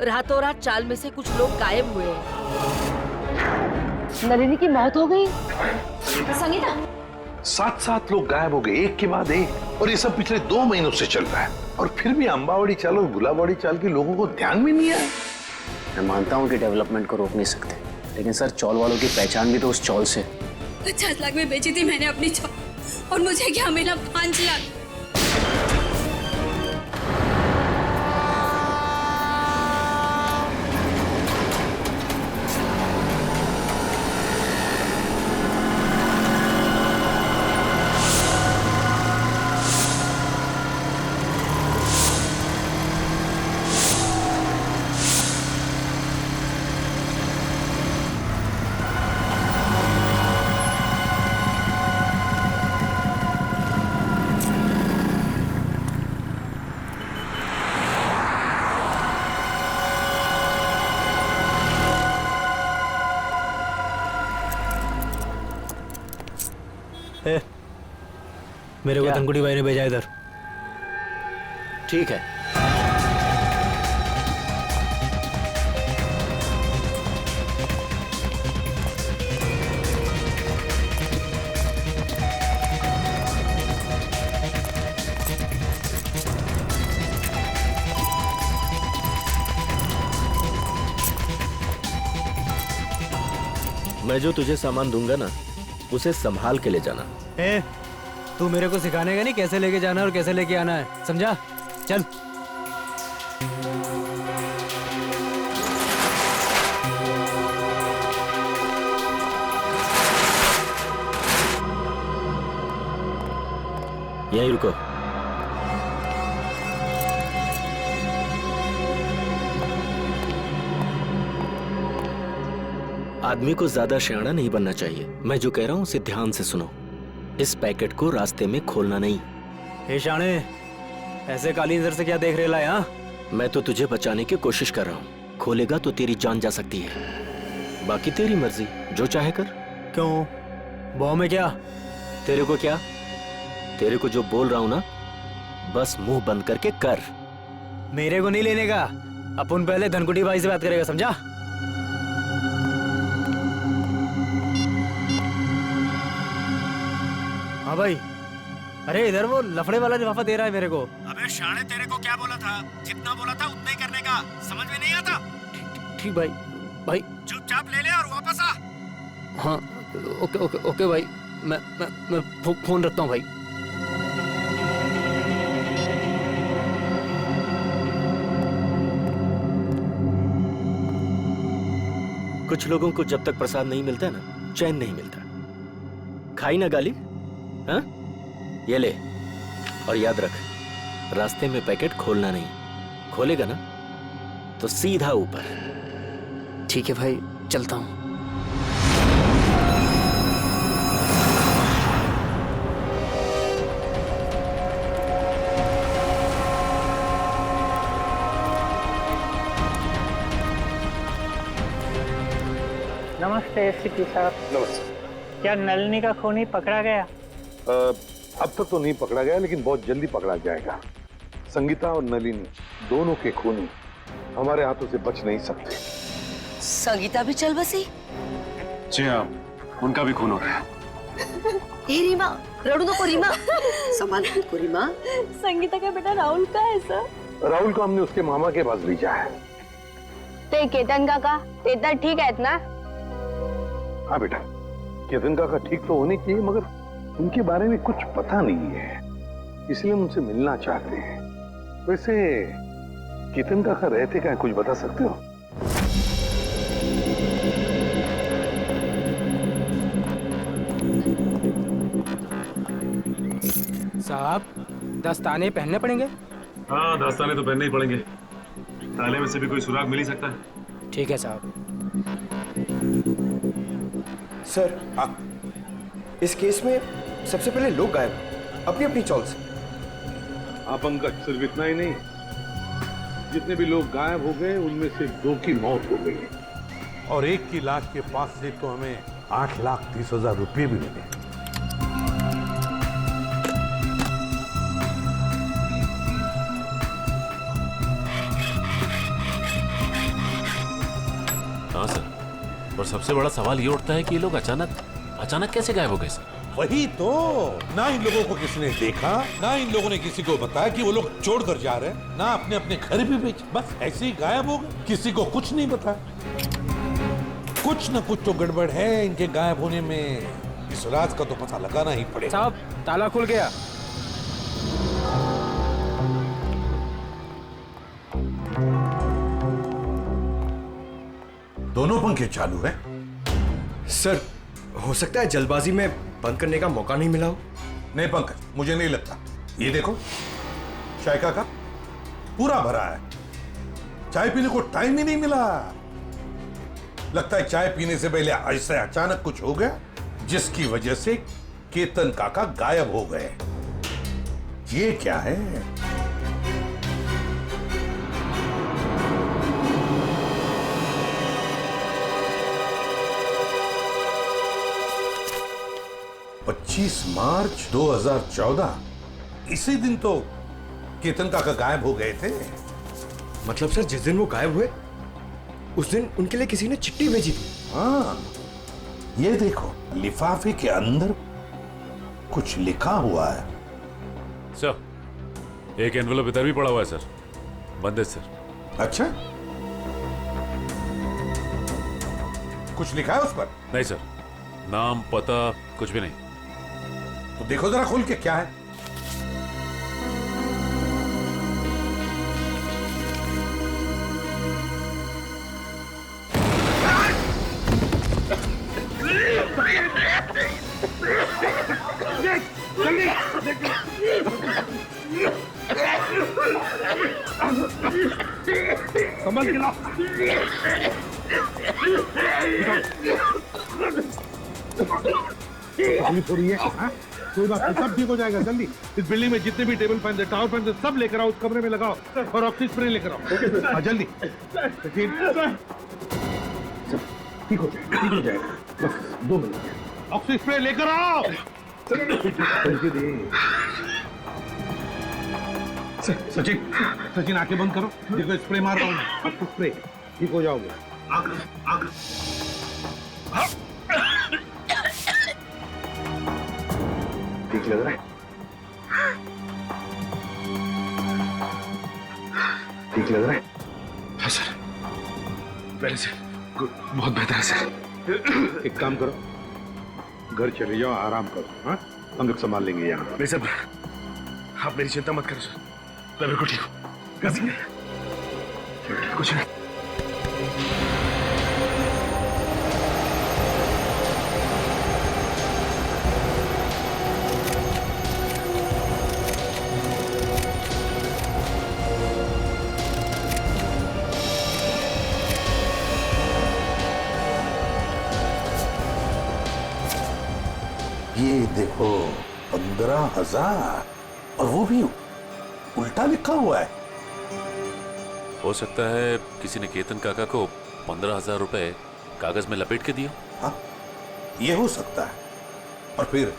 रातों रात चाल में से कुछ लोग गायब हुए हैं। नलिनी की मौत हो गई। संगीता, 7 लोग गायब हो गए, एक के बाद एक, और ये सब पिछले 2 महीनों से चल रहा है। और फिर भी अंबावड़ी चाल और गुलाबवाड़ी चाल के लोगों को ध्यान में नहीं आया। मैं मानता हूँ कि डेवलपमेंट को रोक नहीं सकते, लेकिन सर चौल वालों की पहचान भी तो उस चौल से। 50 लाख में बेची थी मैंने अपनी चौल, और मुझे क्या मिला? 5 लाख। मेरे को धनकुड़ी भाई ने भेजा इधर। ठीक है, मैं जो तुझे सामान दूंगा ना, उसे संभाल के ले जाना। तू मेरे को सिखाने का नहीं कैसे लेके जाना और कैसे लेके आना है, समझा? चल। यहीं रुको। आदमी को ज्यादा शयाना नहीं बनना चाहिए। मैं जो कह रहा हूं उसे ध्यान से सुनो। इस पैकेट को रास्ते में खोलना नहीं। हे शाणे, ऐसे काली नजर से क्या देख रहे ला? मैं तो तुझे बचाने की कोशिश कर रहा हूँ। खोलेगा तो तेरी जान जा सकती है। बाकी तेरी मर्जी, जो चाहे कर। क्यों? बॉम्ब में क्या? तेरे को क्या? तेरे को जो बोल रहा हूँ ना, बस मुंह बंद करके कर। मेरे को नहीं लेने का। अपन पहले धनकुटी भाई से बात करेगा, समझा? हाँ भाई। अरे इधर वो लफड़े वाला लिफाफा दे रहा है मेरे को। अबे शाणे, तेरे को क्या बोला था? जितना बोला था उतना ही करने का। समझ में नहीं आता? ठीक भाई। भाई चुपचाप ले ले और वापस आ। हाँ ओके ओके ओके भाई। मैं फोन रखता हूँ भाई। कुछ लोगों को जब तक प्रसाद नहीं मिलता ना, चैन नहीं मिलता। खाई ना गाली? हाँ? ये ले, और याद रख, रास्ते में पैकेट खोलना नहीं। खोलेगा ना तो सीधा ऊपर। ठीक है भाई, चलता हूँ। नमस्ते एसपी साहब। नमस्ते। क्या नलिनी का खूनी पकड़ा गया? अब तक तो नहीं पकड़ा गया, लेकिन बहुत जल्दी पकड़ा जाएगा। संगीता और नलिनी दोनों के खूनी हमारे हाथों से बच नहीं सकते। संगीता भी चल बसी? जी हाँ, उनका भी खून हो रहा है। हे रीमा, रड़ू नको रीमा। संभाल को रीमा। संगीता का बेटा राहुल का है सर? राहुल को हमने उसके मामा के पास भेजा है। ते केतन काका, ते तर ठीक आहेत ना? हाँ बेटा, केतन काका ठीक तो होने चाहिए, मगर उनके बारे में कुछ पता नहीं है, इसलिए हम उनसे मिलना चाहते हैं। वैसे केतन काका रहते क्या, कुछ बता सकते हो? साहब, दस्ताने पहनने पड़ेंगे? हाँ, दस्ताने तो पहनने ही पड़ेंगे। ताले में से भी कोई सुराग मिल ही सकता है। ठीक है साहब। सर, इस केस में सबसे पहले लोग गायब, अपनी अपनी चॉल से। हाँ पंकज, सिर्फ इतना ही नहीं, जितने भी लोग गायब हो गए उनमें से 2 की मौत हो गई, और एक की लाश के पास से तो हमें 8,30,000 रुपये भी मिले। हाँ सर, और सबसे बड़ा सवाल ये उठता है कि ये लोग अचानक कैसे गायब हो गए सर? वही तो, ना इन लोगों को किसी ने देखा, ना इन लोगों ने किसी को बताया कि वो लोग छोड़कर जा रहे हैं, ना अपने अपने घर भी बेच, बस ऐसे ही गायब हो गए, किसी को कुछ नहीं बताया। कुछ न कुछ तो गड़बड़ है इनके गायब होने में, इस राज का तो पता लगाना ही पड़ेगा। साहब ताला खुल गया। दोनों पंखे चालू हैं। सर हो सकता है जल्दबाजी में बंद करने का मौका नहीं मिला हो। नहीं पंकज, मुझे नहीं लगता। ये देखो, चाय का कप पूरा भरा है, चाय पीने को टाइम ही नहीं मिला। लगता है चाय पीने से पहले ऐसे अचानक कुछ हो गया जिसकी वजह से केतन काका गायब हो गए। ये क्या है? मार्च 2014, इसी दिन तो केतन काका गायब हो गए थे। मतलब सर जिस दिन वो गायब हुए उस दिन उनके लिए किसी ने चिट्ठी भेजी थी। हाँ, ये देखो, लिफाफे के अंदर कुछ लिखा हुआ है। सर, एक एनवेलप इधर भी पड़ा हुआ है सर, बंद है सर। अच्छा, कुछ लिखा है उस पर? नहीं सर, नाम पता कुछ भी नहीं। तो देखो जरा खोल के क्या है। संभल के लाओ। तकलीफ हो रही है? हाँ? कोई बात नहीं, सब ठीक हो जाएगा जल्दी। इस बिल्डिंग में जितने भी टेबल फैन थे, टावर फैन थे, सब लेकर आओ, उस कमरे में लगाओ और ऑक्सीजन स्प्रे लेकर आओ। हाँ जल्दी। ठीक हो जाएगा, बस 2 मिनट। ऑक्सीजन स्प्रे लेकर आओ। सचिन आंखें बंद करो, देखो स्प्रे मार रहा हूँ, आपको स्प्रे, ठीक हो जाओगे। ठीक लग रहा है? ठीक लग रहा है? हाँ सर, पहले से बहुत बेहतर है सर। एक काम करो, घर चले जाओ, आराम करो। हाँ, हम लोग संभाल लेंगे यहाँ। नहीं सर, आप मेरी चिंता मत करो सर, मैं बिल्कुल ठीक हूँ। कुछ नहीं। ये देखो, 15,000, और वो भी उल्टा लिखा हुआ है। हो सकता है किसी ने केतन काका को 15,000 रुपए कागज में लपेट के दिया। हाँ, ये हो सकता है। और फिर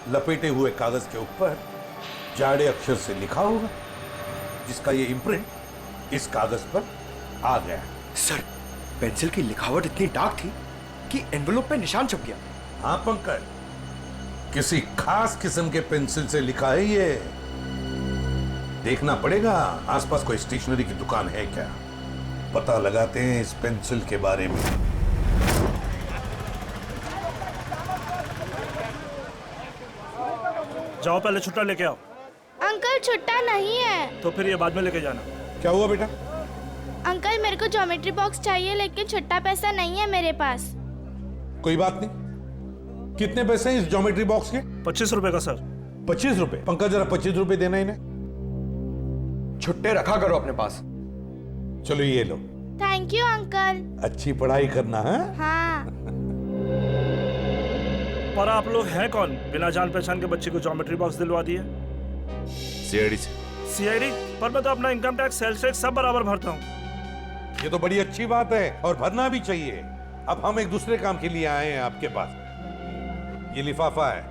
लपेटे हुए कागज के ऊपर जाड़े अक्षर से लिखा होगा, जिसका ये इम्प्रिंट इस कागज पर आ गया। सर, पेंसिल की लिखावट इतनी डार्क थी कि एनवेलप पे निशान छप गया। हाँ पंकज, किसी खास किस्म के पेंसिल से लिखा है ये। देखना पड़ेगा आसपास कोई स्टेशनरी की दुकान है क्या, पता लगाते हैं इस पेंसिल के बारे में। जाओ पहले छुट्टा लेके आओ। अंकल छुट्टा नहीं है। तो फिर ये बाद में लेके जाना। क्या हुआ बेटा? अंकल मेरे को ज्योमेट्री बॉक्स चाहिए, लेकिन छुट्टा पैसा नहीं है मेरे पास। कोई बात नहीं, कितने पैसे हैं इस ज्योमेट्री बॉक्स के? 25 रुपए का सर। 25 रुपए? पंकज जरा 25 रुपए देना इन्हें। छुट्टे रखा करो अपने पास। चलो ये लो। Thank you uncle. अच्छी पढ़ाई करना है। हाँ। पर आप लोग हैं कौन, बिना जान पहचान के बच्चे को ज्योमेट्री बॉक्स दिलवा दिए? सीआईडी से। सीआईडी? पर मैं तो अपना इनकम टैक्स, सेल्स टैक्स सब बराबर भरता हूँ। ये तो बड़ी अच्छी बात है और भरना भी चाहिए। अब हम एक दूसरे काम के लिए आए हैं आपके पास। ये लिफाफा है,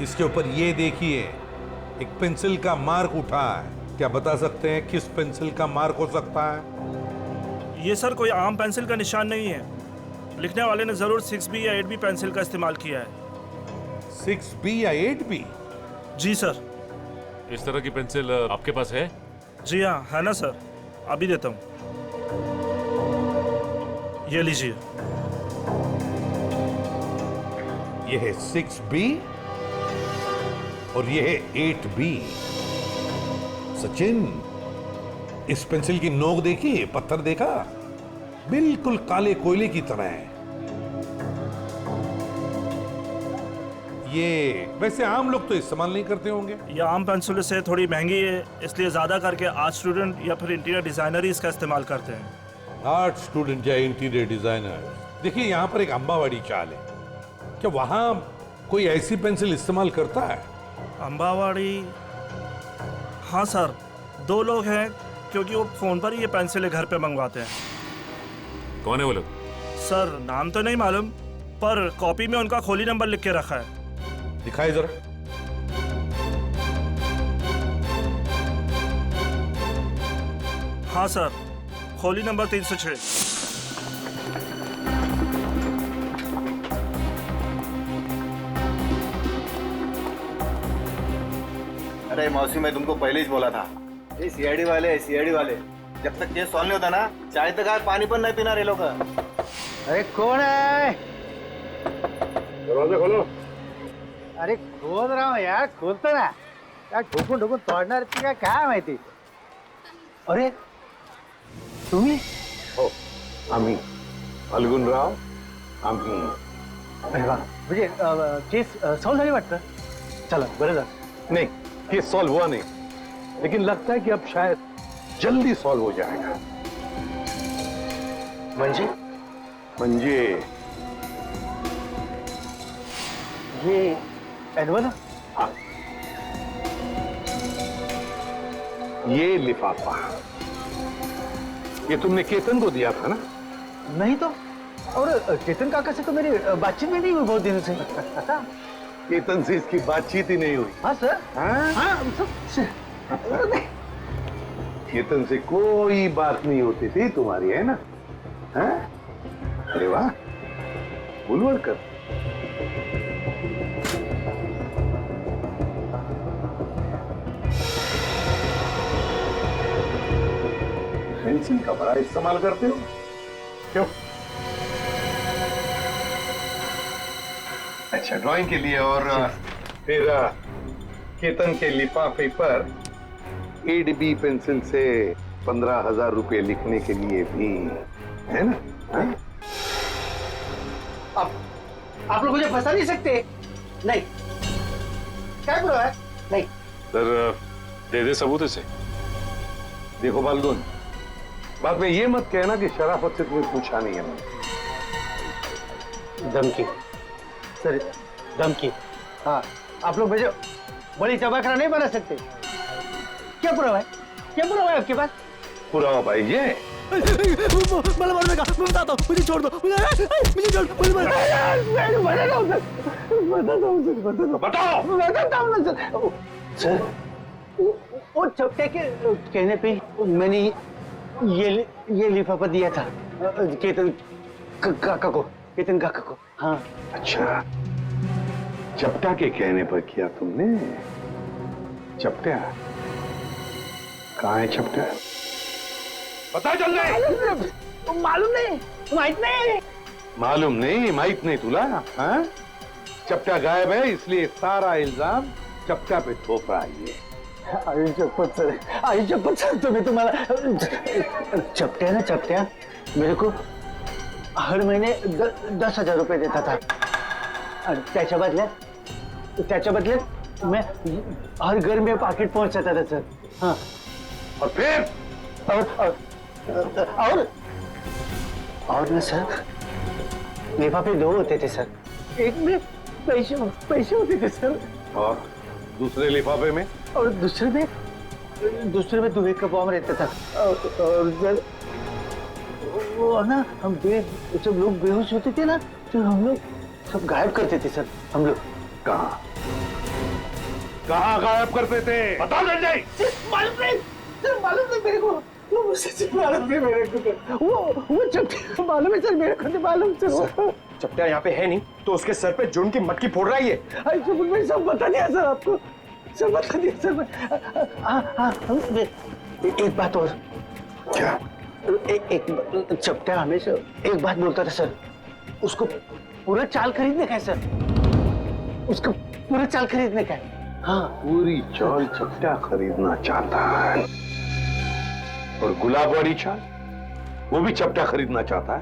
इसके ऊपर ये देखिए, एक पेंसिल का मार्क उठा है। क्या बता सकते हैं किस पेंसिल का मार्क हो सकता है? ये सर कोई आम पेंसिल का निशान नहीं है। लिखने वाले ने जरूर 6B या 8B पेंसिल का इस्तेमाल किया है। 6B या 8B? जी सर। इस तरह की पेंसिल आपके पास है? जी हाँ, है ना सर, अभी देता हूँ। ये लीजिए। ये है 6B और ये है 8B। सचिन, इस पेंसिल की नोक देखी, पत्थर देखा, बिल्कुल काले कोयले की तरह है। ये वैसे आम लोग तो इस्तेमाल नहीं करते होंगे। ये आम पेंसिल से थोड़ी महंगी है, इसलिए ज्यादा करके आर्ट स्टूडेंट या फिर इंटीरियर डिजाइनर ही इसका इस्तेमाल करते हैं। आर्ट स्टूडेंट या इंटीरियर डिजाइनर। देखिए यहाँ पर एक अंबावाड़ी चाल है, क्या वहां कोई ऐसी पेंसिल इस्तेमाल करता है? अंबावाड़ी? हाँ सर, 2 लोग हैं, क्योंकि वो फोन पर ही ये पेंसिलें घर पे मंगवाते हैं। कौन है वो लोग? सर नाम तो नहीं मालूम, पर कॉपी में उनका खोली नंबर लिख के रखा है। दिखाई जरा। हाँ सर, खोली नंबर 306। अरे मौसी, मैं तुमको पहले ही बोला था, ये सीआईडी वाले जब तक केस सॉल्व नहीं होता ना, चाय तक आए पानी पर नहीं पीना रे लोग। अरे कौन है? दरवाजा खोलो। अरे खोल रहा हूँ यार, खोलतो ना यार। ठोकून ठोकून तोडणार ती काय माहिती। अरे तुम्ही? हो, आम्ही फाल्गुनराव, आम्ही। अरे वा, म्हणजे केस सॉल्व झाली वाटतं। चला बरं झालं। नहीं, केस सॉल्व हुआ नहीं, लेकिन लगता है कि अब शायद जल्दी सॉल्व हो जाएगा। म्हणजे ये एनवल? हाँ, ये लिफाफा, ये तुमने केतन को दिया था ना? नहीं तो, और केतन काका से तो मेरी बातचीत भी नहीं हुई बहुत दिनों से। केतन से इसकी बातचीत ही नहीं हुई। हाँ सर। हाँ केतन से कोई बात नहीं होती थी तुम्हारी, है ना? हाँ? अरे वाह, बुलवड़कर। पेंसिल का बड़ा इस्तेमाल करते हो क्यों? अच्छा, ड्राइंग के लिए। और फिर केतन के लिफाफे पर 8B पेंसिल से 15,000 रुपए लिखने के लिए भी, है ना? हाँ? आप लोग मुझे फंसा नहीं सकते। नहीं, क्या करो है? नहीं सर, दे दे सबूत इसे। देखो फाल्गुन, बाद में ये मत कहना कि शराफत से तुम्हें पूछा नहीं है मैंने। धमकी सर, धमकी। हाँ, आप लोग मुझे बड़ी चबाखरा नहीं बना सकते। क्या पुरावा है? क्या पुरावा है आपके पास? पुरावा भाई ये मला मारने का, मैं बताता हूँ, मुझे छोड़ दो, मुझे छोड़, मुझे बताता हूँ सर। वो चपटे के कहने पे मैंने ये लिफाफा दिया था केतन काका को। हाँ। अच्छा, चपटा के कहने पर किया तुमने? चपटा कहाँ है? चपटा पता चल रहा? मालूम नहीं, माहित नहीं तुला? हाँ? चपटा गायब है, इसलिए सारा इल्जाम चपटा पे थोप रहा है ये। आई चप्पत सर, तुम्हें तुम्हारा चपटा मेरे को हर महीने 10,000 रुपए देता था, और त्याच्या बदल्यात मैं हर घर में पाकिट पहुंचाता था सर। हाँ, और फिर और ना सर, लिफाफे 2 होते थे सर, एक में पैसे होते थे सर, और दूसरे लिफाफे में? और दूसरे में दुबे का बॉम्ब रहता था। और सर वो ना, हम जब लोग बेहोश होते थे ना, तो हम लोग सब गायब करते थे सर। हम लोग कहाँ गायब करते थे? बता दे। मालूम नहीं मेरे को। सच मालूम है मेरे को, वो चपटा मालूम है सर, मेरे को तो मालूम सर। चपटा यहाँ पे है नहीं तो उसके सर पे जुन की मटकी फोड़ रहा है ये। मैं सब बता दिया सर आपको, सब बता दिया सर। एक बात और। क्या? एक चपटा हमेशा एक बात बोलता था सर, उसको पूरा चाल खरीदने का है सर, उसको पूरा चाल खरीदने का है। हाँ, पूरी चाल चपटा खरीदना चाहता है, और गुलाब वाली चाल वो भी चपटा खरीदना चाहता है।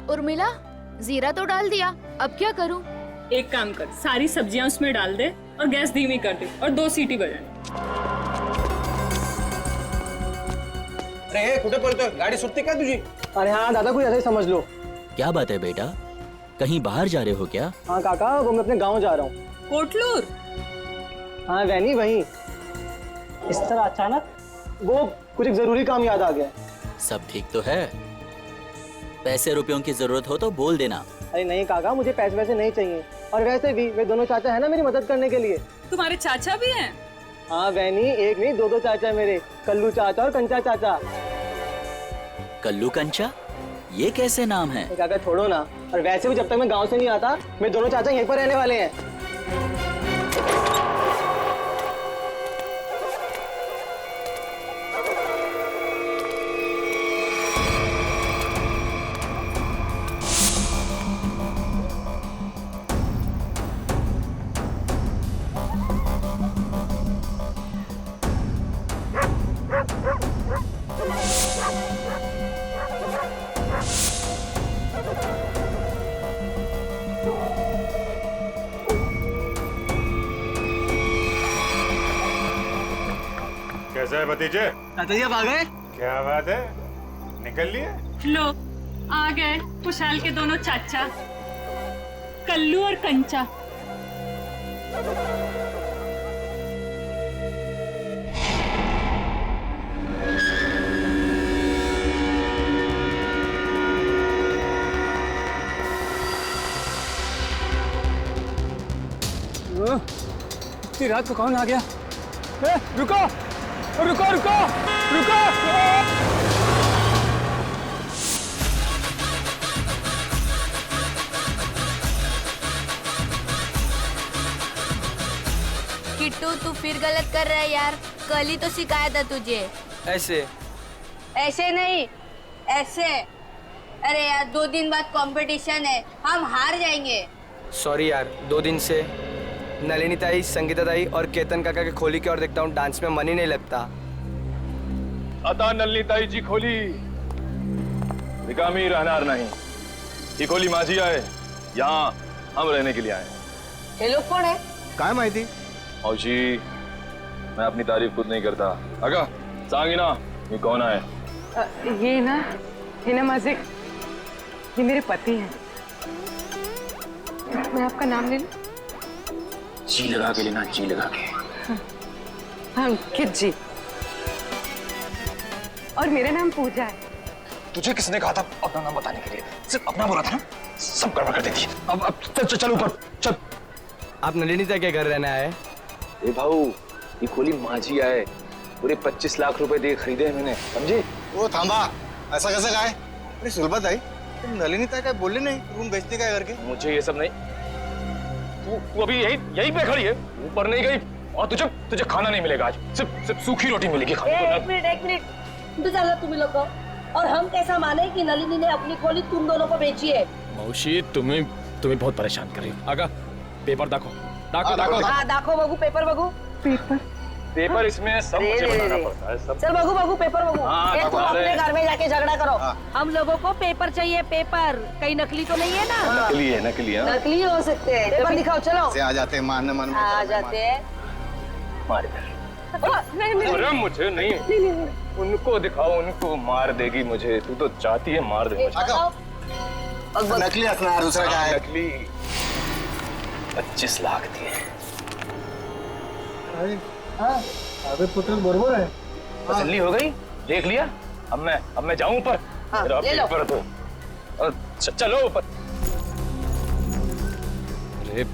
उर्मिला, जीरा तो डाल दिया, अब क्या करूं? एक काम कर, सारी सब्जियां उसमें डाल दे और गैस धीमी कर दे और 2 सीटी बजाए। अरे कुठे पळतोय, गाडी सुटते का तुझी? अरे हाँ दादा, कोई ऐसा ही समझ लो। क्या बात है बेटा, कहीं बाहर जा रहे हो क्या? हाँ काका, वो मैं अपने गांव जा रहा हूँ। कोटलूर? हाँ वैनी, वहीं। इस तरह अचानक वो कुछ एक जरूरी काम याद आ गया। सब ठीक तो है? पैसे रुपयों की जरूरत हो तो बोल देना। अरे नहीं काका, मुझे पैसे वैसे नहीं चाहिए, और वैसे भी वे दोनों चाचा है ना मेरी मदद करने के लिए। तुम्हारे चाचा भी हैं? हाँ वैनी, एक नहीं दो चाचा मेरे, कल्लू चाचा और कंचा चाचा। कल्लू कंचा, ये कैसे नाम है? काका छोड़ो ना, और वैसे भी जब तक मैं गांव से नहीं आता, मेरे दोनों चाचा यहीं पर रहने वाले हैं। कैसा है भतीजे? चाचा आ गए? क्या बात है, निकल लिए? लो, आ गए खुशहाल के दोनों चाचा, कल्लू और कंचा। इतनी रात को कौन आ गया? रुको रुको रुको रुको! किट्टू, तू फिर गलत कर रहा है यार, कल ही तो सिखाया था तुझे। ऐसे ऐसे नहीं, ऐसे। अरे यार 2 दिन बाद कंपटीशन है, हम हार जाएंगे। सॉरी यार, 2 दिन से नलिनी ताई, संगीता ताई और केतन काका के खोली की ओर देखता हूँ, डांस में मन ही नहीं लगता। आता नलिनी ताई जी खोली, निकामी रहनार नहीं। ये खोली माझी है, यहाँ हम रहने के लिए आए। ये लोग कौन है? काय माहिती? औजी, मैं अपनी तारीफ खुद नहीं करता। अगा सांगी ना, ये कौन है? ये ना माझे, ये मेरे पति हैं। मैं आपका नाम ले लूं? जी लगा के लेना, जी लगा के। हाँ, अंकित जी। और मेरा नाम पूजा है। तुझे किसने कहा था अपना नाम बताने के लिए? सिर्फ अपना बोला था ना, सब गड़बड़ कर देती। अब चल ऊपर चल। आप नलिनी ताई के घर रहने आए? ए भाऊ, ये खोली माझी है, पूरे 25 लाख रुपए दे खरीदे हैं मैंने, समझे? वो थांबा, ऐसा कैसे कहा है? अरे सुलभा ताई, तुम नलिनी ताई का बोले नहीं रूम बेचने का है करके? मुझे ये सब नहीं। तू अभी यहीं पे खड़ी है, ऊपर नहीं गई, और तुझे खाना नहीं मिलेगा आज, सिर्फ सूखी रोटी मिलेगी खाने को। एक मिनट, इंतजार तुम लोग को। और हम कैसा माने कि नलिनी ने अपनी खोली तुम दोनों को बेची है? मौसी, तुम्हें बहुत परेशान कर रही हो। आगा पेपर दाखो। हाँ दाखो बगू, पेपर बगू। पेपर इसमें सब मुझे बनाना पड़ता है सब। चल बगू पेपर बगू। हाँ, तुम अपने घर में जाके झगड़ा करो। हम लोगों को पेपर चाहिए, पेपर। कहीं नकली तो नहीं है ना? नकली है, नकली है। नकली हो सकते हैं, पेपर दिखाओ। चलो से आ जाते हैं, मारने आ जाते हैं। अरे मुझे नहीं, उनको दिखाओ, उनको मार देगी मुझे। तू तो चाहती है मार दे मुझे। नकली हंसना है, दूसरा क्या है? नकली 25 लाख दिए। अबे पुत्र बरोबर है। तसल्ली हो गई, देख लिया। अब मैं जाऊं ऊपर? ले लो। चलो ऊपर। अरे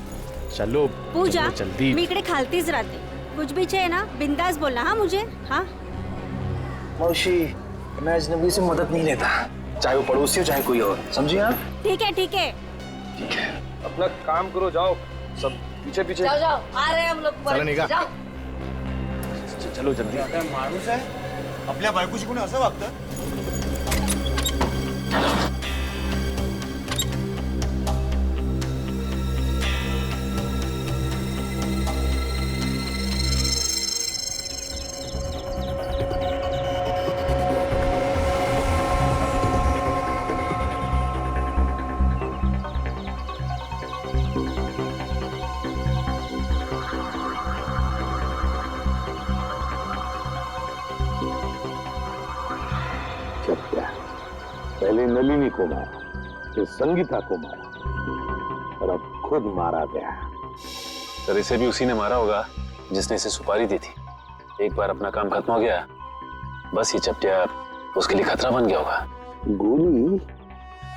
चलो पूजा चलो जल्दी. मी इकडे खालतीच राहते. कुछ भी चाहिए ना बिंदास बोलना हाँ मुझे. हाँ मौसी, मैं अजनबी से मदद नहीं लेता, चाहे वो पड़ोसी हो चाहे कोई और, समझिए आप? ठीक है ठीक है. ठीक है, अपना काम करो, जाओ सब पीछे पीछे. जाओ जाओ, आ रहे हैं हम लोग. चलो निघा. जाओ. चलो जल्दी. माणूस आहे आपल्या बायकोशी कोणी असं वागतं? पहले नलिनी को मारा, फिर संगीता को मारा और अब खुद मारा गया. सर इसे भी उसी ने मारा होगा जिसने इसे सुपारी दी थी. एक बार अपना काम खत्म हो गया, बस ये चपटिया उसके लिए खतरा बन गया होगा. गोली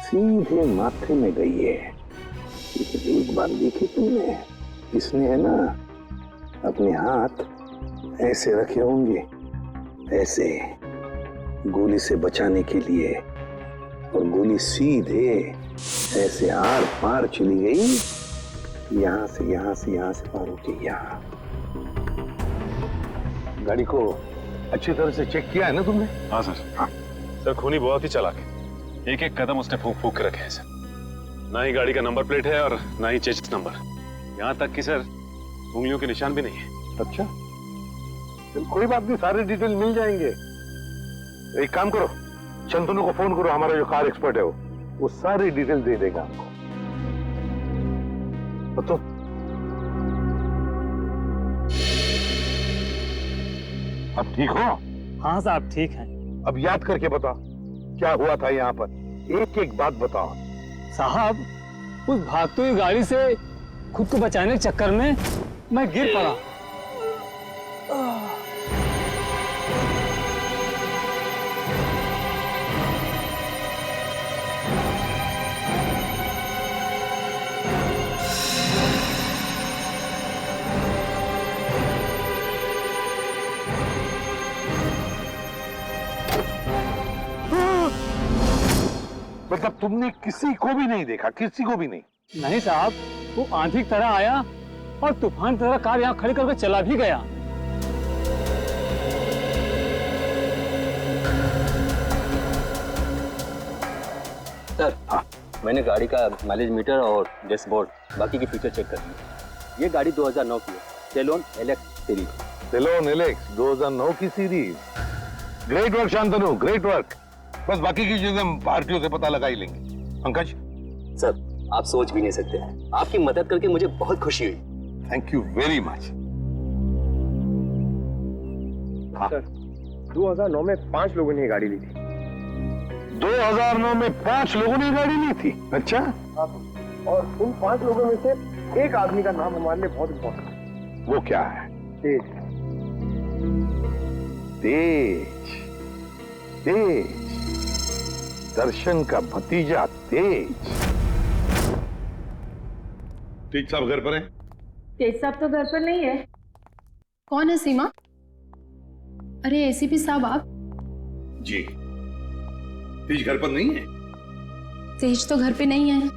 सीधे माथे में गई है. एक बार देखी तुमने, इसने है ना अपने हाथ ऐसे रखे होंगे, ऐसे गोली से बचाने के लिए, और गोली सीधे ऐसे आर पार चली गई, यहां से पार होके यहाँ. गाड़ी को अच्छी तरह से चेक किया है ना तुमने? हाँ सर. हाँ सर, खूनी बहुत ही चालाक है. एक एक कदम उसने फूंक फूंक के रखे हैं सर. ना ही गाड़ी का नंबर प्लेट है और ना ही चेसिस नंबर. यहाँ तक कि सर उंगलियों के निशान भी नहीं है. अच्छा, चल कोई बात नहीं, सारे डिटेल मिल जाएंगे. एक काम करो, चंदनू को फोन करो, हमारा जो कार एक्सपर्ट है वो सारी डिटेल दे देगा हमको. तो अब ठीक हो? हाँ साहब ठीक है. अब याद करके बताओ क्या हुआ था यहाँ पर, एक एक बात बताओ. साहब, उस भागती हुई गाड़ी से खुद को बचाने के चक्कर में मैं गिर पड़ा. मतलब तुमने किसी को भी नहीं देखा? किसी को भी नहीं? नहीं साहब, वो आंधी की तरह आया और तूफान की तरह कार यहाँ खड़ी करके चला भी गया. सर हाँ, मैंने गाड़ी का माइलेज मीटर और डैशबोर्ड बाकी की फीचर चेक कर ली. ये गाड़ी 2009 की है, सेलोन एलेक्स सीरीज. सेलोन एलेक्स 2009 की series. Great work Shantanu, great work. बस बाकी की चीजें हम भारतीयों से पता लगा ही लेंगे. पंकज सर, आप सोच भी नहीं सकते, आपकी मदद करके मुझे बहुत खुशी हुई. Thank you very much. Sir 2009 में 5 लोगों ने गाड़ी ली थी. 2009 में 5 लोगों ने गाड़ी ली थी? अच्छा. और उन 5 लोगों में से एक आदमी का नाम हमारे लिए बहुत इम्पोर्टेंट है. वो क्या है? तेज. तेज. तेज, दर्शन का भतीजा तेज. तेज साहब घर पर हैं? तेज साहब तो घर पर नहीं है. कौन है सीमा? अरे एसीपी साहब आप? जी. तेज घर पर नहीं है? तेज तो घर पे नहीं है.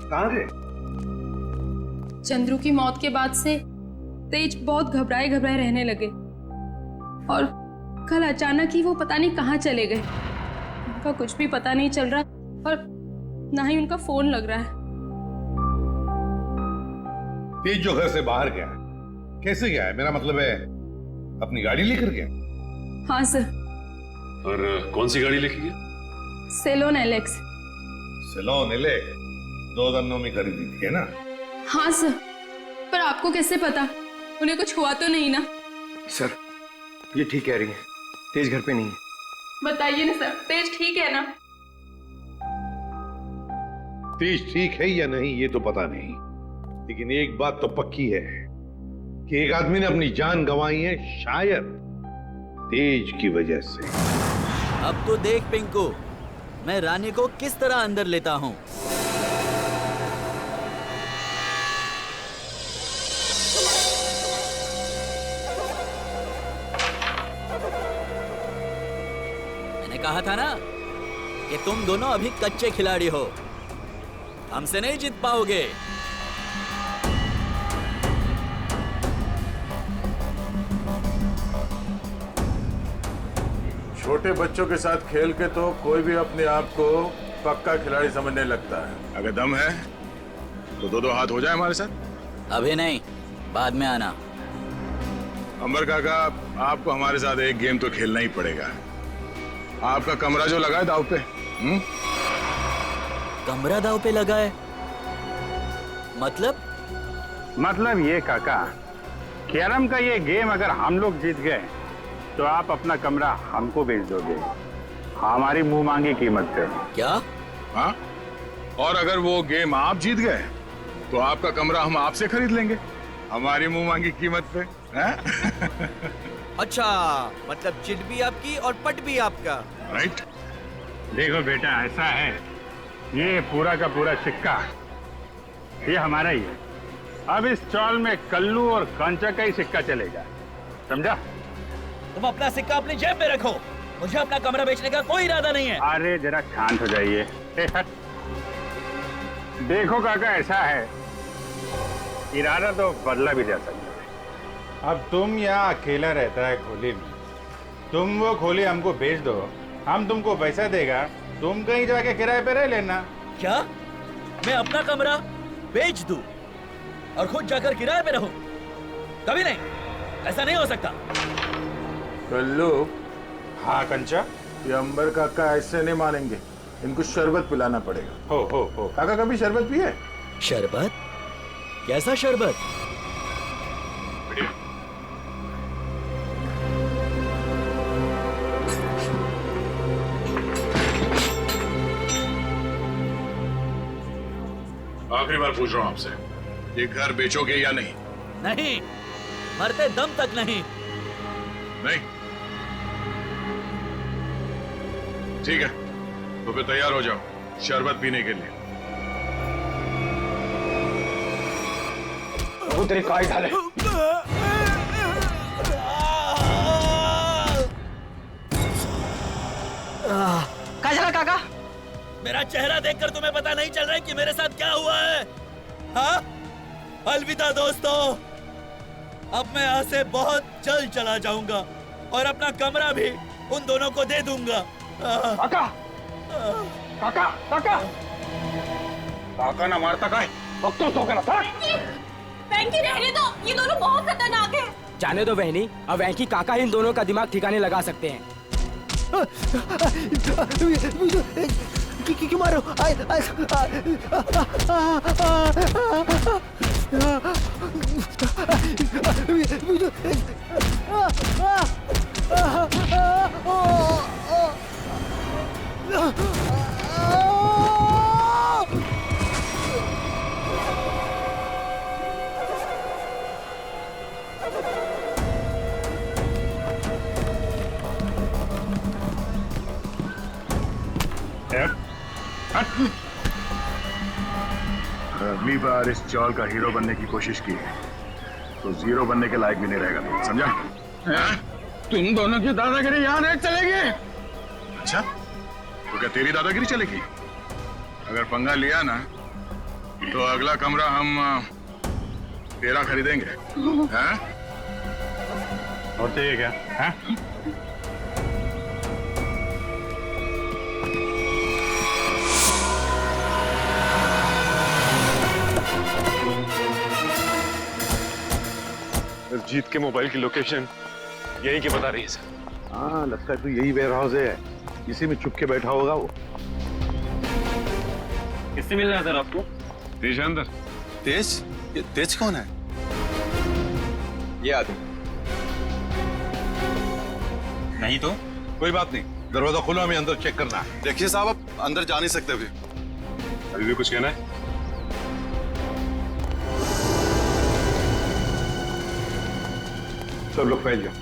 कहाँ गए? चंद्रू की मौत के बाद से तेज बहुत घबराए घबराए रहने लगे और कल अचानक ही वो पता नहीं कहाँ चले गए. उनका कुछ भी पता नहीं चल रहा और ना ही उनका फोन लग रहा है. तेज जो घर से बाहर गया कैसे गया है? मेरा मतलब है अपनी गाड़ी लेकर गया? हाँ सर. और कौन सी गाड़ी लेके गया? Salon Alex. सेलोन एलेक्स 2009 में खरीदी थी, है ना? हाँ सर, पर आपको कैसे पता? उन्हें कुछ हुआ तो नहीं ना? सर ये ठीक कह रही है, तेज घर पे नहीं है. बताइए ना सर, तेज ठीक है ना? तेज ठीक है या नहीं ये तो पता नहीं, लेकिन एक बात तो पक्की है कि एक आदमी ने अपनी जान गंवाई है, शायद तेज की वजह से. अब तो देख पिंकू, मैं रानी को किस तरह अंदर लेता हूँ. कहा था ना कि तुम दोनों अभी कच्चे खिलाड़ी हो, हमसे नहीं जीत पाओगे। छोटे बच्चों के साथ खेल के तो कोई भी अपने आप को पक्का खिलाड़ी समझने लगता है। अगर दम है तो दो हाथ हो जाए हमारे साथ। अभी नहीं, बाद में आना। अंबर काका, आपको हमारे साथ एक गेम तो खेलना ही पड़ेगा। आपका कमरा जो लगा है दाव पे। कमरा दाव पे लगा है? मतलब ये काका, कैरम का ये गेम अगर हम लोग जीत गए तो आप अपना कमरा हमको बेच दोगे, हमारी मुंह मांगी कीमत पे। क्या? हाँ, और अगर वो गेम आप जीत गए तो आपका कमरा हम आपसे खरीद लेंगे, हमारी मुंह मांगी कीमत पे। अच्छा, मतलब चिट भी आपकी और पट भी आपका। राइट। देखो बेटा, ऐसा है, ये पूरा का पूरा सिक्का ये हमारा ही है। अब इस चौल में कल्लू और कांचा का ही सिक्का चलेगा, समझा? तुम अपना सिक्का अपनी जेब में रखो, मुझे अपना कमरा बेचने का कोई इरादा नहीं है। अरे जरा शांत हो जाइए। देखो काका, ऐसा है, इरादा तो बदला भी जा सकता है। अब तुम यहाँ अकेला रहता है खोली में, तुम वो खोली हमको बेच दो, हम तुमको पैसा देगा, तुम कहीं जाके किराए पे रह लेना। क्या मैं अपना कमरा बेच दूं और खुद जाकर किराए पे रहूं? कभी नहीं, ऐसा नहीं हो सकता। कल्लू। हाँ कंचा, ये अंबर काका ऐसे नहीं मानेंगे, इनको शरबत पिलाना पड़ेगा। हो काका, कभी शरबत पिए? शरबत? कैसा शरबत? आखिरी बार पूछ रहा हूं आपसे, ये घर बेचोगे या नहीं? नहीं, मरते दम तक नहीं। नहीं? ठीक है, तो फिर तैयार हो जाओ शरबत पीने के लिए। वो तेरी काय ढाले। क्या चला काका? मेरा चेहरा देखकर तुम्हें पता नहीं चल रहा है कि मेरे साथ क्या हुआ है? हाँ? अलविदा दोस्तों, अब मैं यहाँ से बहुत जल्द चला जाऊंगा और अपना कमरा भी उन दोनों को दे दूंगा। काका, काका, काका, काका ना मारता का है, वक्तों तो करना था। वेंकी रहने दो, ये दोनों बहुत खतरनाक हैं। जाने दो बहनी, अब वेंकी काका इन दोनों का दिमाग ठिकाने लगा सकते हैं। क्यों मारो? अगली बार इस चौल का हीरो बनने की कोशिश की तो जीरो बनने के लायक भी नहीं रहेगा, समझा? तुम दोनों की दादागिरी यहाँ नहीं चलेगी। अच्छा, तो क्या तेरी दादागिरी चलेगी? अगर पंगा लिया ना तो अगला कमरा हम तेरा खरीदेंगे। हैं? और चाहिए क्या? हैं? जीत के मोबाइल की लोकेशन यही की बता रही है सर। हाँ, लगता है तो यही वेयर हाउस है, इसी में छुप के बैठा होगा वो। किससे मिलना है सर आपको? तेज अंदर। तेज? ये तेज कौन है? ये आदमी नहीं तो कोई बात नहीं, दरवाजा खोलो, हमें अंदर चेक करना है। देखिए साहब, आप अंदर जा नहीं सकते अभी। अभी भी कुछ कहना है? सब लोग फैल जाओ,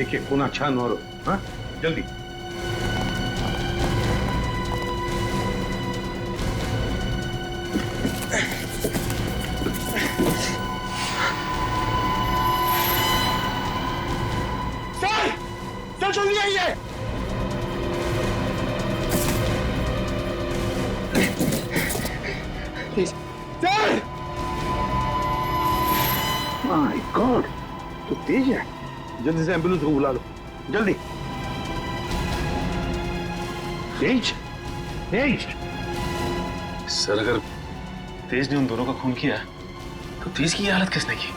एक एक कोना छान मारो। हाँ, जल्दी। सर जल्दी आइए। सर! माय गॉड, तो तेज है। जल्दी से एम्बुलेंस को बुला लो, जल्दी। तेज, तेज। सर अगर तेज ने उन दोनों का खून किया तो तेज की ये हालत किसने की?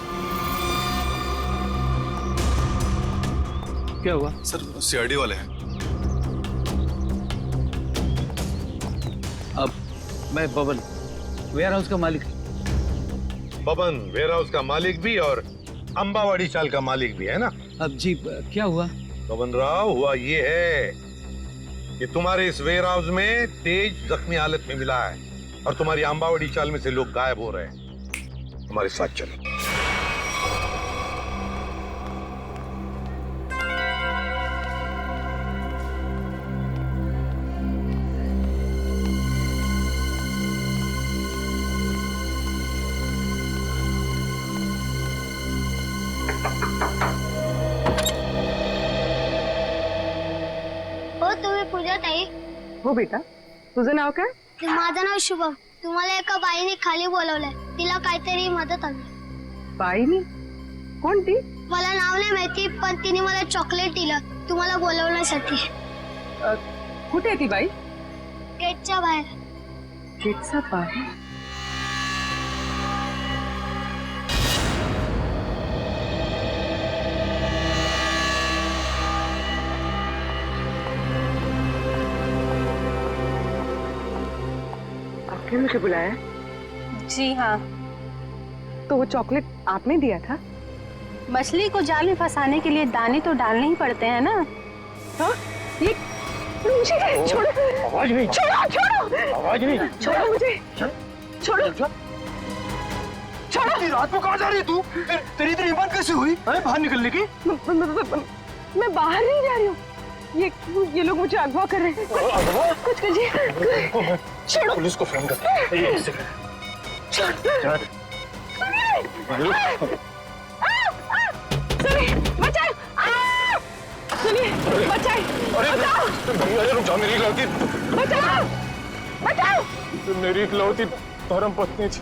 क्या हुआ? सर सीआईडी वाले हैं। अब मैं बबन, वेयर हाउस का मालिक। बबन वेयर हाउस का मालिक भी और अंबावाड़ी चाल का मालिक भी है ना? अब जी क्या हुआ? बबन राव, हुआ ये है कि तुम्हारे इस वेयर हाउस में तेज जख्मी हालत में मिला है और तुम्हारी अंबावाड़ी चाल में से लोग गायब हो रहे हैं। हमारे साथ चलो। हो तुम्ही पूजा ताई? हो बेटा, तुझं नाव काय? माझं नाव शुभम. तुम्हाला एका बाईने खाली बोलवलंय, तिला काहीतरी मदत हवी. बाईनी? कोण ती? मला नाव नाही माहिती, पण तिने मला चॉकलेट दिलं तुम्हाला बोलवण्यासाठी. कुठे आहे ती बाई? गेटच्या बाहेर. गेटच्या बाहेर? आपने मुझे बुलाया? जी हाँ. तो वो चॉकलेट आपने दिया था? मछली को जाल में फंसाने के लिए दाने तो डालने ही पड़ते हैं ना. हाँ? ये मुझे छोड़ो. आवाज नहीं. छोड़ो, छोड़ो. आवाज नहीं. छोड़ो मुझे. छोड़ो. इतनी रात को कहाँ जा रही है तू? तेरी इतनी हिम्मत कैसे हुई? अरे बाहर निकलने की? मैं बाहर नहीं जा रही हूँ. ये लोग मुझे अगवा कर रहे हैं. कुछ कीजिए. छोड़ो. पुलिस को फोन कर. सुनिए, बचाओ. सुनिए, बचाओ. अरे रुक जाओ, मेरी गलती. बचाओ. बचाओ. मेरी इकलौती धर्म पत्नी थी.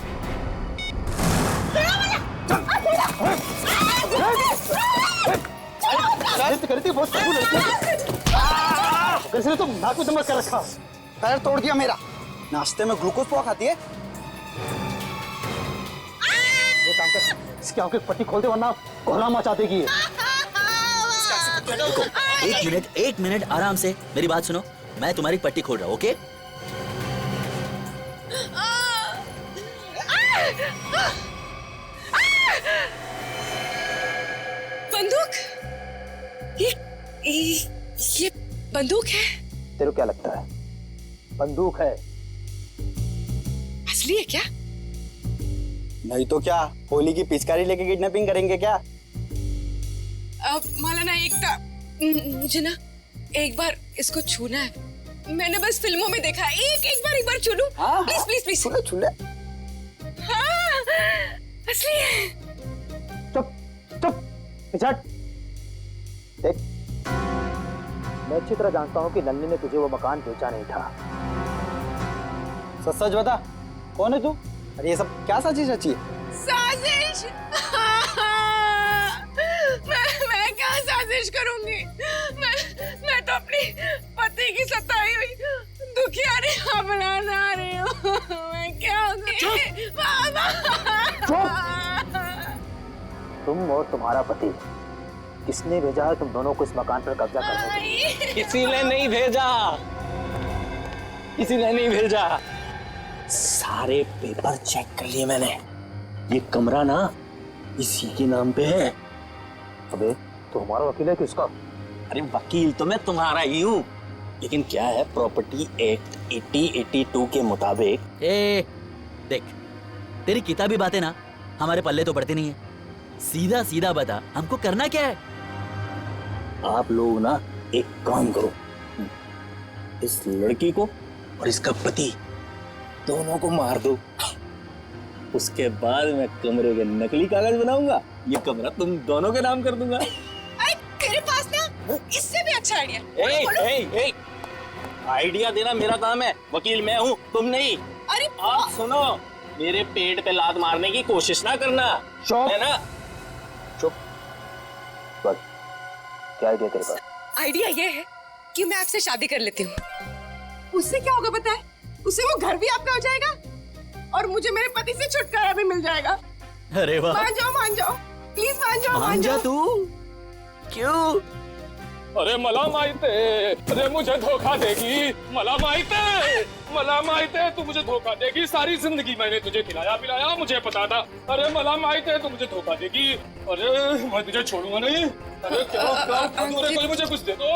करती बहुत कैसे तुम नाक में दमक कर रखा. पैर तोड़ दिया मेरा. नाश्ते में ग्लूकोज पोहा खाती है. ये काम कर, इसकी आंखें पट्टी खोल दे वरना कोहरा मचा देगी. एक मिनट आराम से मेरी बात सुनो. मैं तुम्हारी पट्टी खोल रहा हूँ. ओके? बंदूक? ये बंदूक है? तेरे को क्या लगता है? बंदूक है. असली है क्या? नहीं तो क्या, होली की पिचकारी लेके किडनैपिंग करेंगे क्या? अब माला ना मुझे ना एक बार इसको छूना है. मैंने बस फिल्मों में देखा है. एक बार छू लूं. Please please please. छूले. हाँ, असली है. चुप. देख, मैं अच्छी तरह जानता हूँ कि नलिनी ने तुझे वो मकान बेचा नहीं था. सच बता, कौन है तू? अरे ये सब क्या साजिश रची है? साजिश? मैं क्या साजिश करूंगी? मैं तो अपनी पति की सताई हुई दुखियारी अपनाना रही हूँ. मैं क्या तुम और तुम्हारा पति, किसने भेजा है तुम दोनों को इस मकान पर कब्जा करने के लिए? किसी ने नहीं भेजा. सारे पेपर चेक कर लिए मैंने. ये कमरा ना इसी के नाम पे है. अबे तो हमारा वकील है किसका? अरे वकील तो मैं तुम्हारा ही हूँ, लेकिन क्या है प्रॉपर्टी एक्ट 8082 के मुताबिक. देख, तेरी किताबी बातें ना हमारे पल्ले तो पड़ती नहीं है. सीधा सीधा बता, हमको करना क्या है? आप लोग ना एक काम करो, इस लड़की को और इसका पति दोनों को मार दो. उसके बाद मैं कमरे के नकली कागज बनाऊंगा. ये कमरा तुम दोनों के नाम कर दूंगा. अरे तेरे पास ना इससे भी अच्छा आइडिया. आइडिया देना मेरा काम है. वकील मैं हूँ, तुम नहीं. अरे आप सुनो, मेरे पेट पे लात मारने की कोशिश ना करना, है ना? चुप। बस क्या आइडिया तेरे पास? आइडिया ये है कि मैं आपसे शादी कर लेती हूँ। उससे क्या होगा पता है? उससे वो घर भी आपका हो जाएगा और मुझे मेरे पति से छुटकारा भी मिल जाएगा। अरे वाह। मान जाओ प्लीज मान जाओ तू। क्यों? अरे मला माहित है, अरे मुझे धोखा देगी। मला माहित है तू मुझे धोखा देगी। सारी जिंदगी मैंने तुझे खिलाया पिलाया, मुझे पता था। अरे मला माहित है तू मुझे धोखा देगी। अरे मैं तुझे छोड़ूंगा नहीं। अरे क्या कोई मुझे कुछ दे दो।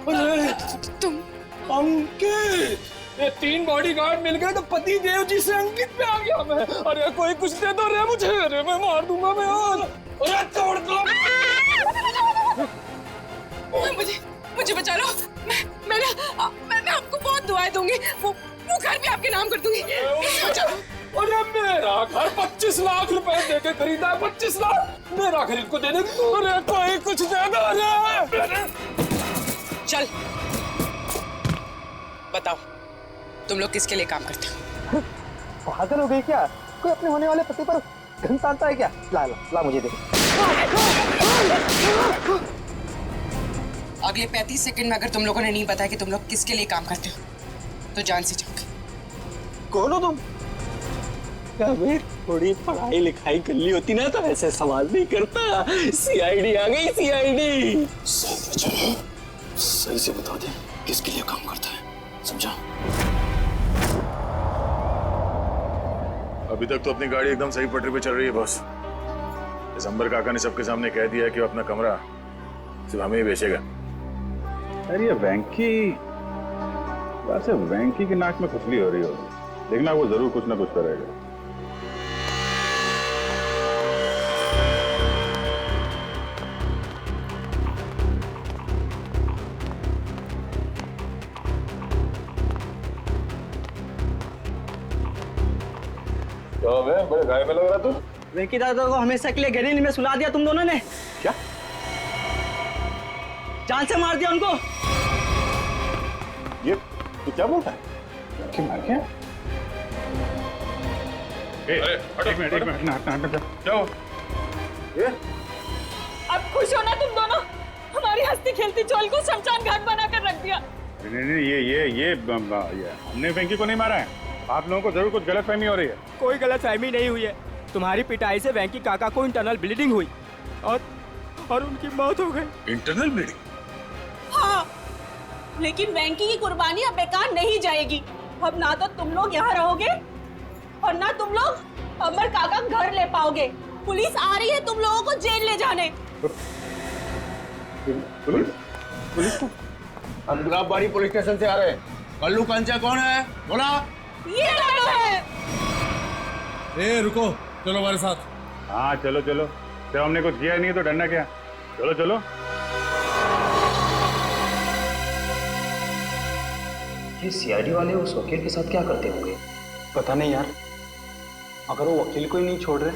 अरे तुम अंकित, ये 3 बॉडीगार्ड मिल गए तो पति देव जी से अंकित पे आ गया मैं। अरे कोई कुछ दे दो रे मुझे। अरे मैं मार दूंगा मैं यार। अरे तोड़ दो। मुझे बचा लो। मैं आपको बहुत दुआएं दूंगी। वो घर भी आपके नाम कर दूंगी। अरे मेरा घर 25 लाख रुपए देके खरीदा है। 25 लाख मेरा घर इनको दे दे। अरे कोई कुछ दे दो। अरे चल बताओ, तुम लोग किसके लिए काम करते हो? पागल हो गई क्या? कोई अपने होने वाले पति पर घन तानता है क्या? ला मुझे दे। अगले 35 सेकंड में अगर तुम लोगों ने नहीं बताया कि तुम लोग किसके लिए काम करते हो तो जान से जाओगे। कौन हो तुम? अबे थोड़ी पढ़ाई लिखाई कर ली होती ना तो ऐसे सवाल नहीं करता। सीआईडी आ गई, सीआईडी। सही से बता दे किसके लिए काम करता है, समझा? अभी तक तो अपनी गाड़ी एकदम सही पटरी पे चल रही है बॉस। दिसंबर काका ने सबके सामने कह दिया कि वो अपना कमरा सिर्फ हमें ही बेचेगा। अरे ये वेंकी, वैसे वेंकी की नाक में खुजली हो रही होगी, देखना वो जरूर कुछ ना कुछ करेगा। बड़े गाय में लग रहा तू। वेंकी दादा को हमेशा के लिए गहरीली में सुला दिया तुम दोनों ने। क्या? जान से मार दिया उनको। ये तू क्या बोलता है? कि मार क्या? एक मिनट क्या हो? ये अब खुश हो ना तुम दोनों? हमारी हंसती खेलती चोल को शमशान घाट बनाकर रख दिया। नहीं, ये हमने वेंकी को नहीं मारा है। आप लोगों को जरूर कुछ गलतफहमी हो रही है। कोई गलतफहमी नहीं हुई है। तुम्हारी पिटाई से वेंकी काका को इंटरनल ब्लीडिंग हुई और उनकी मौत हो गई। Internal bleeding? हाँ, लेकिन वेंकी की कुर्बानी अब बेकार नहीं जाएगी। अब ना तो तुम लोग यहाँ रहोगे और ना तुम लोग अमर काका घर ले पाओगे। पुलिस आ रही है तुम लोगों को जेल ले जाने। पुलिस? हम गुलाबबाड़ी पुलिस स्टेशन से आ रहे हैं। कल्लू कंचा कौन है? बोला। ये लल्लू है। ए रुको, चलो हमारे साथ। हाँ चलो चलो, जब हमने कुछ किया नहीं तो डरना क्या? चलो चलो। ये सीआईडी वाले उस वकील के साथ क्या करते होंगे? पता नहीं यार। अगर वो वकील को ही नहीं छोड़ रहे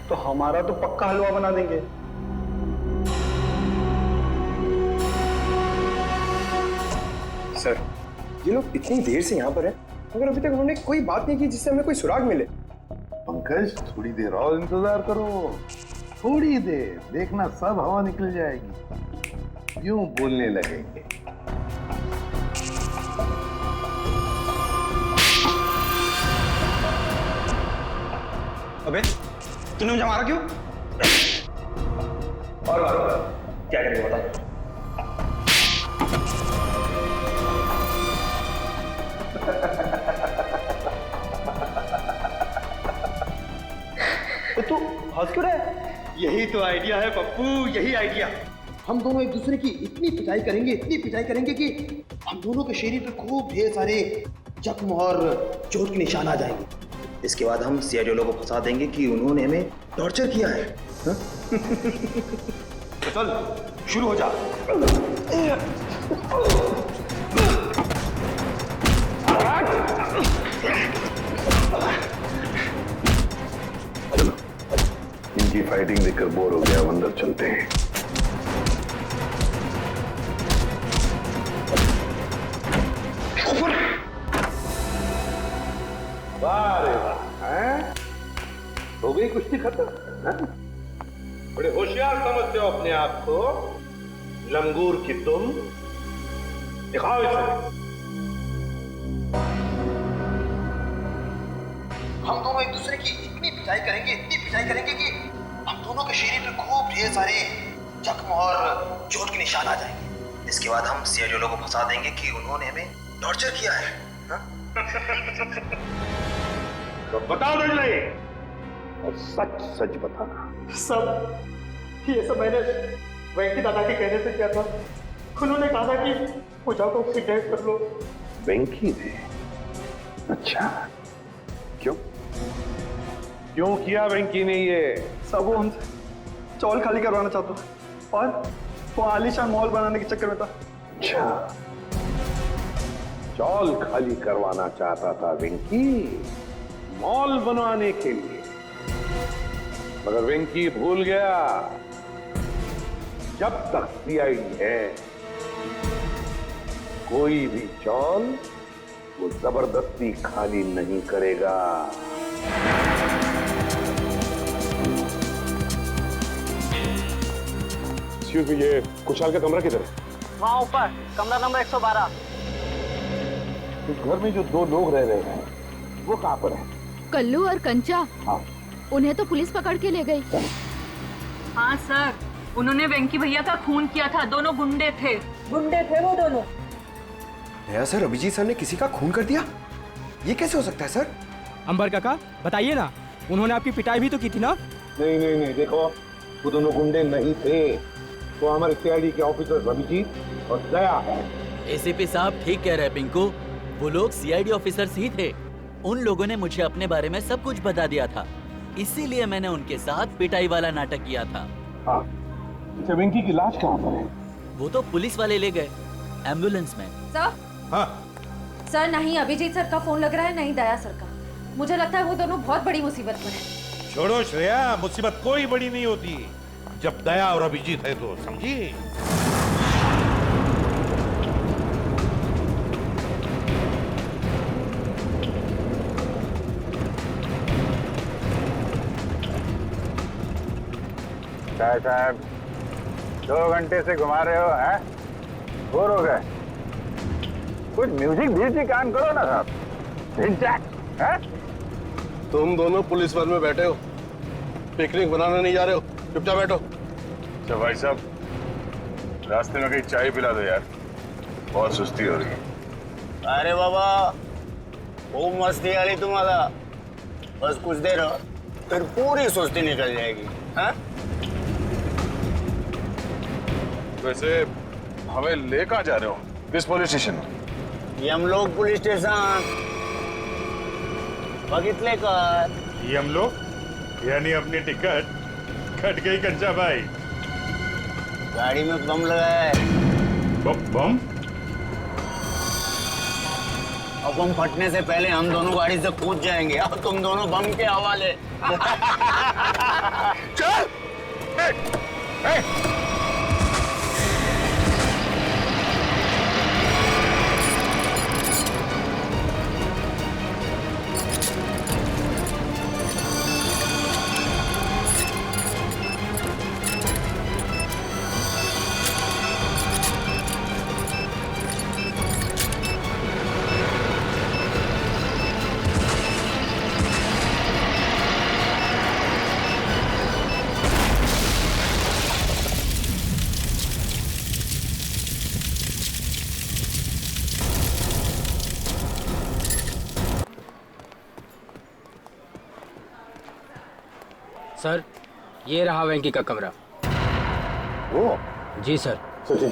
तो हमारा तो पक्का हलवा बना देंगे। सर, ये लोग इतनी देर से यहाँ पर हैं, मगर अभी तक उन्होंने कोई बात नहीं की जिससे हमें कोई सुराग मिले। पंकज, थोड़ी देर और इंतजार करो। थोड़ी देर, देखना सब हवा निकल जाएगी। यूं बोलने लगेंगे। अबे, तूने मुझे मारा क्यों? और क्या करेंगे बता? तो तू हंस क्यों रहा है? यही तो आइडिया है पप्पू, यही आइडिया। हम दोनों एक दूसरे की इतनी पिटाई करेंगे कि हम दोनों के शरीर पे खूब ढेर सारे जख्म और चोट के निशान आ जाएंगे। इसके बाद हम सीआईडी लोगों को फंसा देंगे कि उन्होंने हमें टॉर्चर किया है। तो चल शुरू हो जा। इनकी फाइटिंग देखकर बोर हो गया, अंदर चलते हैं। वाह रे वाह, हैं? हो गई कुश्ती खत्म, हैं? बड़े होशियार समझते हो अपने आप को, लंगूर की तुम। दिखाओ इसे। हम दोनों एक दूसरे की इतनी पिटाई करेंगे कि हम दोनों के शरीर पे खूब ढेर सारे जख्म और चोट के निशान आ जाएंगे। इसके बाद हम सीआईडी वालों को फंसा देंगे कि उन्होंने हमें टॉर्चर किया है। तो बताओ दजले, और सच सच बताना। सब ये सब मैंने वेंकी दादा के कहने से किया था। उन्होंने कहा था कि पूजा को किडनैप कर लो। वेंकी ने? अच्छा, क्यों क्यों किया वेंकी ने ये? सब वो हमसे चौल खाली करवाना चाहता था और वो आलीशान मॉल बनाने के चक्कर में था। अच्छा, चौल खाली करवाना चाहता था वेंकी, मॉल बनवाने के लिए। मगर वेंकी भूल गया, जब तक सीआईडी है कोई भी चौल वो जबरदस्ती खाली नहीं करेगा। ये कुशाल का कमरा किधर है? वहाँ ऊपर, कमरा नंबर 112। इस घर में जो दो लोग रह रहे हैं वो कहाँ पर है? कल्लू और कंचा। हाँ। उन्हें तो पुलिस पकड़ के ले गई। हाँ सर, उन्होंने वेंकी भैया का खून किया था। दोनों गुंडे थे वो दोनों। नया सर, अभिजीत सर ने किसी का खून कर दिया? ये कैसे हो सकता है सर? अंबर काका बताइए ना, उन्होंने आपकी पिटाई भी तो की थी ना? नहीं, देखो वो दोनों गुंडे नहीं थे, वो हमारे सीआईडी के ऑफिसर अभिजीत और दया है। एसीपी साहब ठीक कह रहे हैं पिंकू, वो लोग सीआईडी ऑफिसर्स ही थे। उन लोगों ने मुझे अपने बारे में सब कुछ बता दिया था, इसीलिए मैंने उनके साथ पिटाई वाला नाटक किया था। हाँ, वेंकी की लाश कहाँ पर है? वो तो पुलिस वाले ले गए एम्बुलेंस में। सर? हाँ सर, नहीं अभिजीत सर का फोन लग रहा है, नहीं दया सर का। मुझे लगता है वो दोनों बहुत बड़ी मुसीबत में हैं। छोड़ो श्रेया, मुसीबत कोई बड़ी नहीं होती जब दया और अभिजीत है तो, समझी? साहब 2 घंटे से घुमा रहे हो, हैं? बोर हो गए? कुछ म्यूजिक काम करो ना साहब। हैं? तुम दोनों पुलिस बल में बैठे हो, पिकनिक बनाने नहीं जा रहे हो, चुपचाप बैठो। अच्छा भाई साहब, रास्ते में कहीं चाय पिला दो यार, बहुत सुस्ती हो रही है। अरे बाबा, खूब मस्ती आ रही तुम्हारा। बस कुछ देर फिर पूरी सुस्ती निकल जाएगी। हाँ? वैसे हमें ले कहाँ जा रहे हो? किस पुलिस स्टेशन? यमलोक पुलिस स्टेशन। बघितले का? यमलोक यानी अपनी टिकट कट गई कंचा भाई। गाड़ी में बम लगा है। बम? और बम फटने से पहले हम दोनों गाड़ी से कूद जाएंगे और तुम दोनों बम के हवाले। चल! सर, ये रहा वेंकी का कमरा। वो? जी सर। अच्छे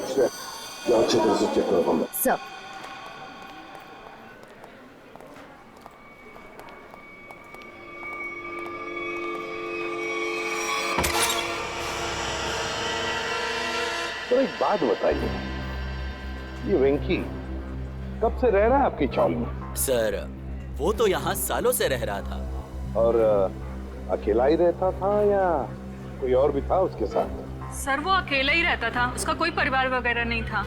तरह से चेक करो कमरा। सर। तो एक बात बताइए, ये वेंकी कब से रह रहा है आपकी चौल में? सर, वो तो यहाँ सालों से रह रहा था। और अकेला ही रहता था या कोई और भी था उसके साथ? सर, वो अकेला ही रहता था, उसका कोई परिवार वगैरह नहीं था।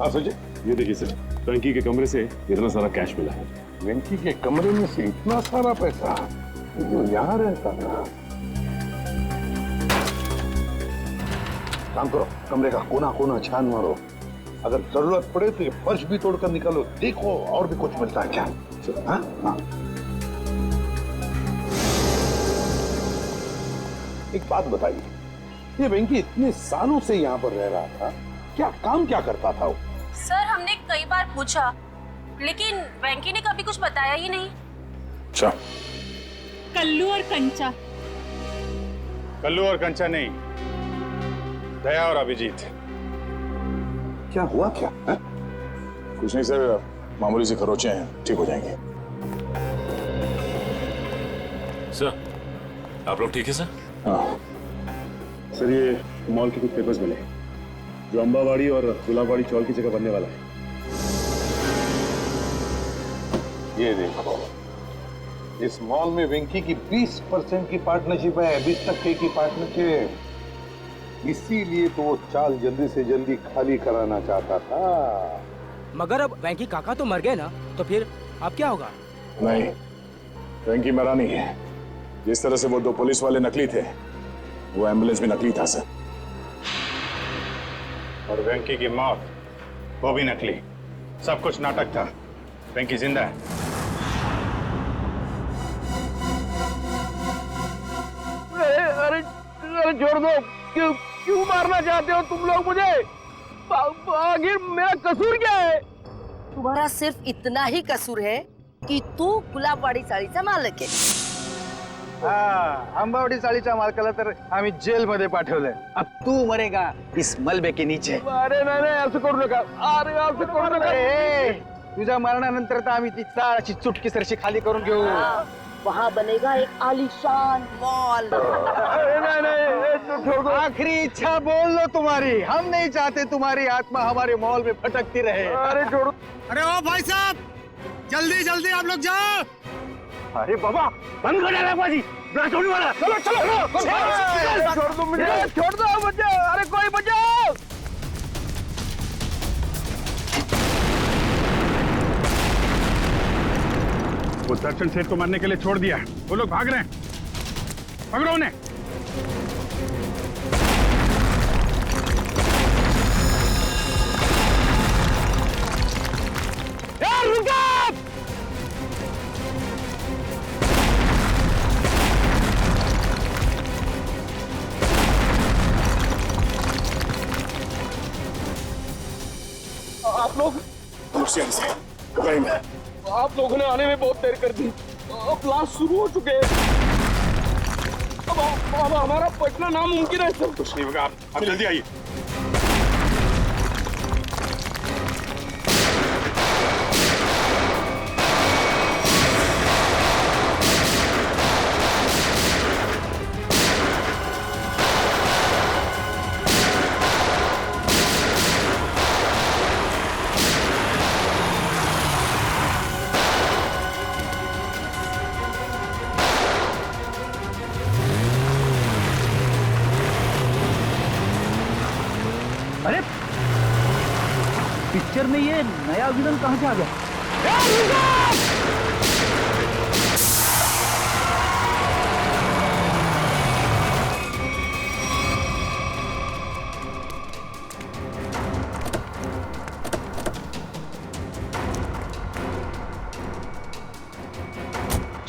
हाँ सोचे, ये देखिए सर, वेंकी के कमरे से इतना सारा कैश मिला है। वेंकी के कमरे में से इतना सारा पैसा जो यहाँ रहता था। काम करो, कमरे का कोना कोना छान मारो, अगर जरूरत पड़े तो ये फर्श भी तोड़कर निकालो, देखो और भी कुछ मिलता है क्या। हाँ हाँ। एक बात बताइए, ये वेंकी इतने सालों से यहाँ पर रह रहा था, क्या काम क्या करता था वो? सर हमने कई बार पूछा, लेकिन वेंकी ने कभी कुछ बताया ही नहीं। अच्छा, कल्लू और कंचा। कल्लू और कंचा नहीं, दया और अभिजीत। क्या हुआ क्या है? कुछ नहीं सर, मामूली से खरोचे हैं, ठीक हो जाएंगे। सर, आप लोग ठीक है सर? हाँ सर, ये मॉल के कुछ पेपर्स मिले जो अंबावाड़ी और गुलाबवाड़ी चौल की जगह बनने वाला है। ये देखो, इस मॉल में वेंकी की 20% की पार्टनरशिप है, 20% की पार्टनरशिप। इसीलिए तो वो चाल जल्दी से जल्दी खाली कराना चाहता था। मगर अब वेंकी काका तो मर गए ना, तो फिर अब क्या होगा? नहीं, वेंकी मरा नहीं है। जिस तरह से वो 2 पुलिस वाले नकली थे, वो एम्बुलेंस भी नकली था सर। और वेंकी की मौत, वो भी नकली। सब कुछ नाटक था। वेंकी जिंदा है। अरे छोड़ दो, क्यों मारना चाहते हो तुम लोग मुझे? आखिर मेरा कसूर क्या है? तुम्हारा सिर्फ इतना ही कसूर है कि तू गुलाबवाडी चाळीचा मालक आहे। आंबावडी चाळीच्या मालकाला तर आम्ही जेल मध्ये पाठवलंय। अब तू मरेगा इस मलबे के नीचे। अरे नाही असं करू नका, अरे असं करू नका। तुझ्या मरणानंतर तर आम्ही ती चाळाची चुटकी सरशी खाली करून घेऊ। वहाँ बनेगा एक आलीशान मॉल। आखिरी इच्छा बोल लो तुम्हारी, हम नहीं चाहते तुम्हारी आत्मा हमारे मॉल में भटकती रहे। अरे छोड़ो। अरे ओ भाई साहब, जल्दी जल्दी आप लोग जाओ। अरे बाबा, बंद कर डाला बाजी, छोड़ने वाला। चलो छोड़ दो मुझे, छोड़ दो मुझे। अरे कोई बचाओ। वो दर्शन सेठ को मारने के लिए छोड़ दिया, वो लोग भाग रहे हैं। पकड़ो उन्हें। आप लोग आप लोगों ने आने में बहुत देर कर दी। अब ब्लास्ट शुरू हो चुके हैं। अब हमारा पटना नामुमकिन है सर। कुछ नहीं होगा, आप जल्दी आइए। अरे पिक्चर में ये नया विलन कहां से आ गया?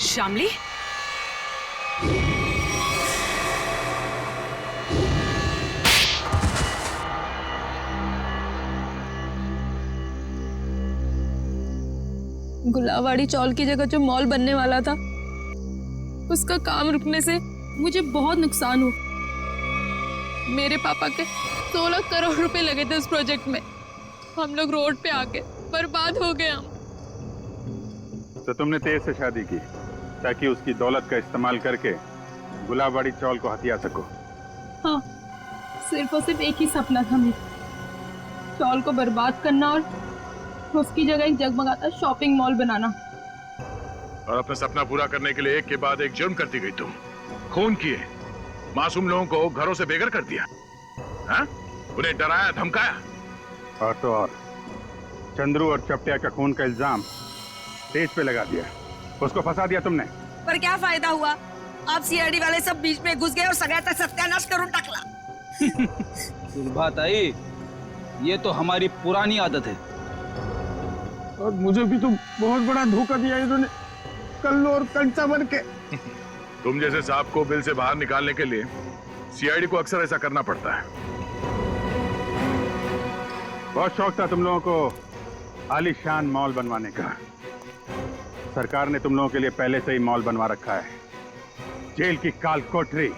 श्यामली, गुलाबवाड़ी चौल की जगह जो मॉल बनने वाला था, उसका काम रुकने से मुझे बहुत नुकसान हुआ। मेरे पापा के 16 करोड़ रुपए लगे थे उस प्रोजेक्ट में। हम लोग रोड पे आके बर्बाद हो गए हम। तो तुमने तेज से शादी की ताकि उसकी दौलत का इस्तेमाल करके गुलाबवाड़ी चौल को हथिया सको। हाँ, सिर्फ और सिर्फ एक ही सपना था मेरा, चौल को बर्बाद करना और उसकी जगह एक जगमगाता शॉपिंग मॉल बनाना। और अपना सपना पूरा करने के लिए एक के बाद एक जुर्म करती गई तुम। खून किए, मासूम लोगों को घरों से बेघर कर दिया, हाँ? उन्हें डराया धमकाया। और तो और चंद्रू और चपटिया का खून का इल्जाम तेज पे लगा दिया, उसको फंसा दिया तुमने। पर क्या फायदा हुआ? आप सीआईडी वाले सब बीच में घुस गए और सगळ्याचा सत्यानाश करून टाकला। सुलभाताई, ये तो हमारी पुरानी आदत है। और मुझे भी तो बहुत बड़ा धोखा दिया इन्होंने, कल्लू और कंचा बन के। तुम जैसे सांप को बिल से बाहर निकालने के लिए सीआईडी को अक्सर ऐसा करना पड़ता है। बहुत शौक था तुम लोगों को आलीशान मॉल बनवाने का। सरकार ने तुम लोगों के लिए पहले से ही मॉल बनवा रखा है, जेल की काल कोठरी।